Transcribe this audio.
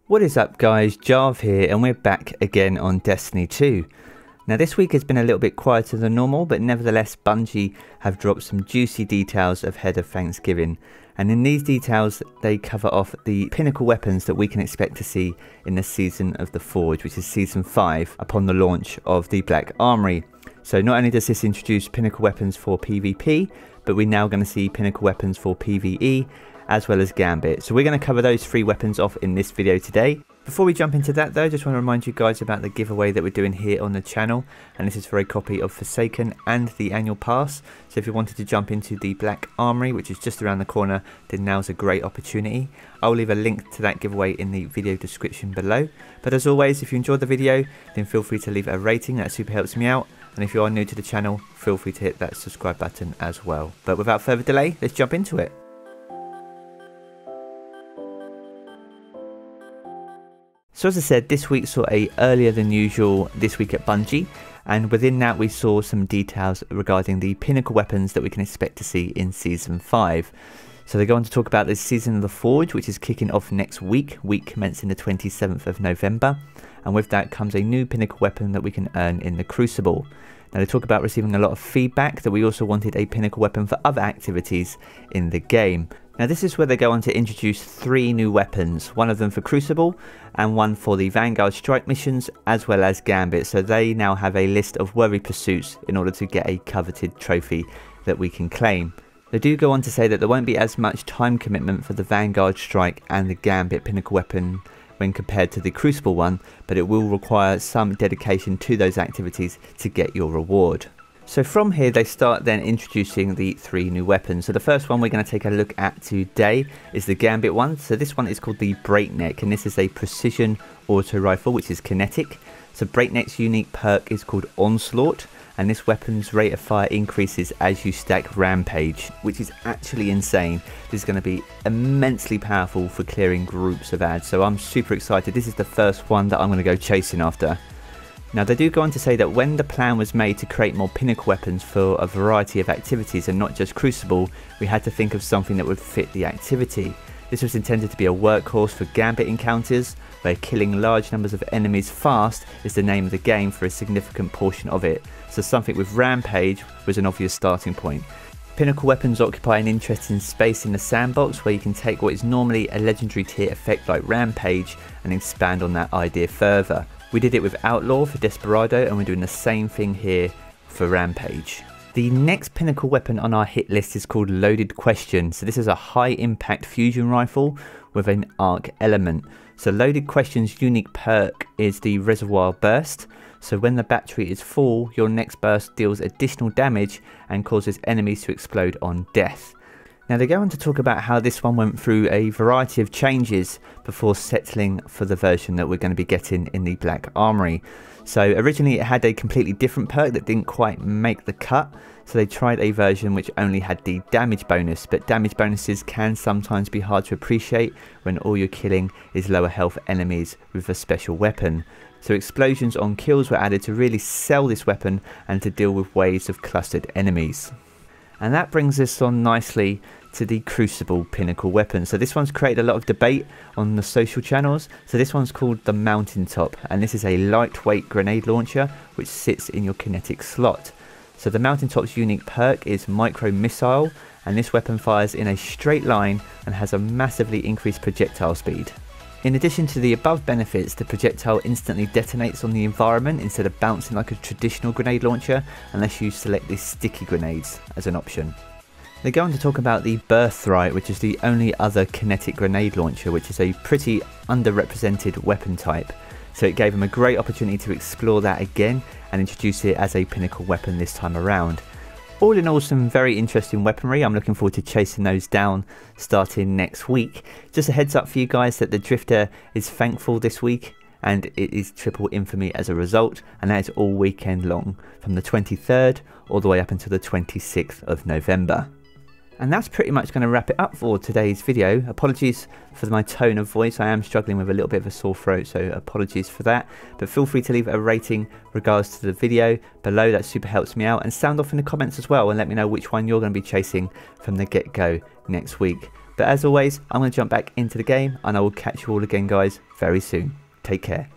What is up guys, Jarv here and we're back again on Destiny 2. Now this week has been a little bit quieter than normal, but nevertheless Bungie have dropped some juicy details ahead of Thanksgiving. And in these details they cover off the pinnacle weapons that we can expect to see in the Season of the Forge, which is Season 5 upon the launch of the Black Armory. So not only does this introduce pinnacle weapons for PvP, but we're now going to see pinnacle weapons for PvE, as well as Gambit. So we're going to cover those three weapons off in this video today. Before we jump into that though, I just want to remind you guys about the giveaway that we're doing here on the channel, and this is for a copy of Forsaken and the annual pass. So if you wanted to jump into the Black Armory, which is just around the corner, then now's a great opportunity. I'll leave a link to that giveaway in the video description below. But as always, if you enjoyed the video, then feel free to leave a rating, that super helps me out. And if you are new to the channel, feel free to hit that subscribe button as well. But without further delay, let's jump into it. So as I said, this week saw a earlier than usual This Week at Bungie, and within that we saw some details regarding the pinnacle weapons that we can expect to see in Season 5. So they go on to talk about the Season of the Forge, which is kicking off next week commencing the 27th of November, and with that comes a new pinnacle weapon that we can earn in the Crucible. Now they talk about receiving a lot of feedback that we also wanted a pinnacle weapon for other activities in the game. Now this is where they go on to introduce three new weapons, one of them for Crucible and one for the Vanguard strike missions, as well as Gambit. So they now have a list of worthy pursuits in order to get a coveted trophy that we can claim. They do go on to say that there won't be as much time commitment for the Vanguard strike and the Gambit pinnacle weapon when compared to the Crucible one, but it will require some dedication to those activities to get your reward. So from here they start then introducing the three new weapons. So the first one we're going to take a look at today is the Gambit one. So this one is called the Breakneck, and this is a precision auto rifle which is kinetic. So Breakneck's unique perk is called Onslaught, and this weapon's rate of fire increases as you stack Rampage, which is actually insane. This is going to be immensely powerful for clearing groups of ads, so I'm super excited. This is the first one that I'm going to go chasing after. Now they do go on to say that when the plan was made to create more pinnacle weapons for a variety of activities and not just Crucible, we had to think of something that would fit the activity. This was intended to be a workhorse for Gambit encounters, where killing large numbers of enemies fast is the name of the game for a significant portion of it. So something with Rampage was an obvious starting point. Pinnacle weapons occupy an interesting space in the sandbox where you can take what is normally a legendary tier effect like Rampage and expand on that idea further. We did it with Outlaw for Desperado, and we're doing the same thing here for Rampage. The next pinnacle weapon on our hit list is called Loaded Question. So this is a high impact fusion rifle with an arc element. So Loaded Question's unique perk is the Reservoir Burst. So when the battery is full, your next burst deals additional damage and causes enemies to explode on death. Now they go on to talk about how this one went through a variety of changes before settling for the version that we're going to be getting in the Black Armory. So originally it had a completely different perk that didn't quite make the cut, so they tried a version which only had the damage bonus, but damage bonuses can sometimes be hard to appreciate when all you're killing is lower health enemies with a special weapon. So explosions on kills were added to really sell this weapon and to deal with waves of clustered enemies. And that brings us on nicely to the Crucible pinnacle weapon. So this one's created a lot of debate on the social channels. So this one's called the Mountaintop, and this is a lightweight grenade launcher which sits in your kinetic slot. So the Mountaintop's unique perk is Micro Missile, and this weapon fires in a straight line and has a massively increased projectile speed. In addition to the above benefits, the projectile instantly detonates on the environment instead of bouncing like a traditional grenade launcher, unless you select the sticky grenades as an option. They go on to talk about the Birthright, which is the only other kinetic grenade launcher, which is a pretty underrepresented weapon type. So it gave them a great opportunity to explore that again and introduce it as a pinnacle weapon this time around. All in all, some very interesting weaponry. I'm looking forward to chasing those down starting next week. Just a heads up for you guys that the Drifter is thankful this week, and it is triple infamy as a result, and that is all weekend long from the 23rd all the way up until the 26th of November. And that's pretty much going to wrap it up for today's video. Apologies for my tone of voice, I am struggling with a little bit of a sore throat, so apologies for that. But feel free to leave a rating regards to the video below, that super helps me out. And sound off in the comments as well and let me know which one you're going to be chasing from the get-go next week. But as always, I'm going to jump back into the game and I will catch you all again guys very soon. Take care.